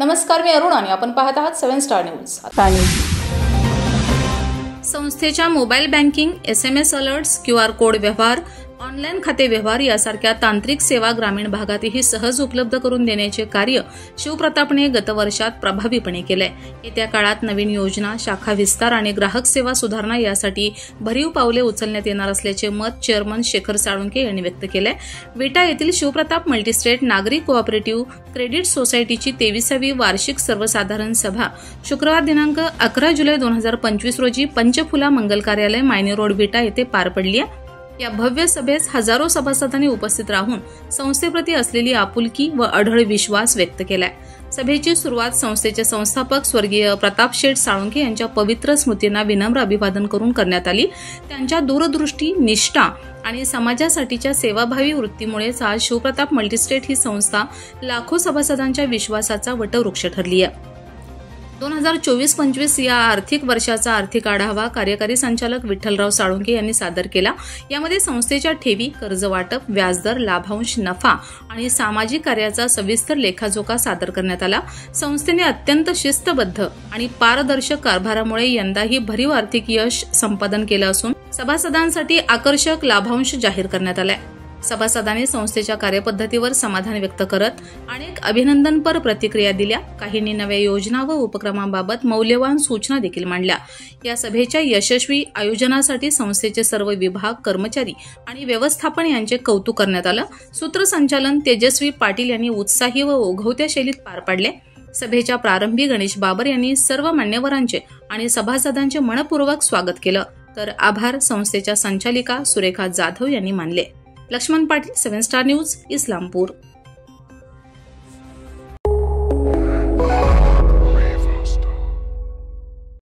नमस्कार, मी अरुण आणि आपण पाहत आहात 7 स्टार न्यूज। संस्थेच्या mobile banking, SMS alerts, QR code व्यवहार, ऑनलाईन खाते व्यवहार यासारख्या तांत्रिक सेवा ग्रामीण भागातही सहज उपलब्ध करून देण्याचे कार्य शिवप्रतापने गत वर्षात प्रभावीपणे केले। येत्या काळात नवीन योजना, शाखा विस्तार आणि ग्राहक सेवा सुधारणा यासाठी भरीव पावले उचलण्यात येणार असल्याचे मत चेअरमन शेखर साळुंखे यांनी व्यक्त केले। विटा येथील शिवप्रताप मल्टीस्टेट नागरी कोऑपरेटिव्ह क्रेडिट सोसायटीची 23वी वार्षिक सर्वसाधारण सभा शुक्रवार दिनांक 11 जुलै 2025 रोजी पंचफुला मंगल कार्यालय, मायनी रोड, विटा येथे पार पडली आहे। या भव्य सभेस हजारो सभासदांनी उपस्थित राहून संस्थेप्रती असलेली आपुलकी व अढळ विश्वास व्यक्त केलाय। सभेची सुरुवात संस्थेचे संस्थापक स्वर्गीय प्रताप शेठ साळुंखे यांच्या पवित्र स्मृतींना विनम्र अभिवादन करून करण्यात आली। त्यांच्या दूरदृष्टी, निष्ठा आणि समाजासाठीच्या सेवाभावी वृत्तीमुळेच आज शिवप्रताप मल्टीस्टेट ही संस्था लाखो सभासदांच्या विश्वासाचा वटवृक्ष ठरली आहे। 2024-25 या आर्थिक वर्षाचा आर्थिक आढावा कार्यकारी संचालक विठ्ठलराव साळुंखे यांनी सादर केला। यामध्ये संस्थेच्या ठेवी, कर्ज वाटप, व्याजदर, लाभांश, नफा आणि सामाजिक कार्याचा सविस्तर लेखाजोखा सादर करण्यात आला। संस्थेने अत्यंत शिस्तबद्ध आणि पारदर्शक कारभारामुळे यंदाही भरीव आर्थिक यश संपादन केलं असून सभासदांसाठी आकर्षक लाभांश जाहीर करण्यात आलाय। सभासदांनी संस्थेच्या कार्यपद्धतीवर समाधान व्यक्त करत अनेक अभिनंदनपर प्रतिक्रिया दिल्या। काहींनी नव्या योजना व उपक्रमांबाबत मौल्यवान सूचना देखील मांडल्या। या सभेच्या यशस्वी आयोजनासाठी संस्थेचे सर्व विभाग, कर्मचारी आणि व्यवस्थापन यांचे कौतुक करण्यात आलं। सूत्रसंचालन तेजस्वी पाटील यांनी उत्साही व ओघवत्या शैलीत पार पाडले। सभेच्या प्रारंभी गणेश बाबर यांनी सर्व मान्यवरांचे आणि सभासदांचे मनपूर्वक स्वागत केलं, तर आभार संस्थेच्या संचालिका सुरेखा जाधव यांनी मानले। Laxman Patil, 7 star news, Islampur.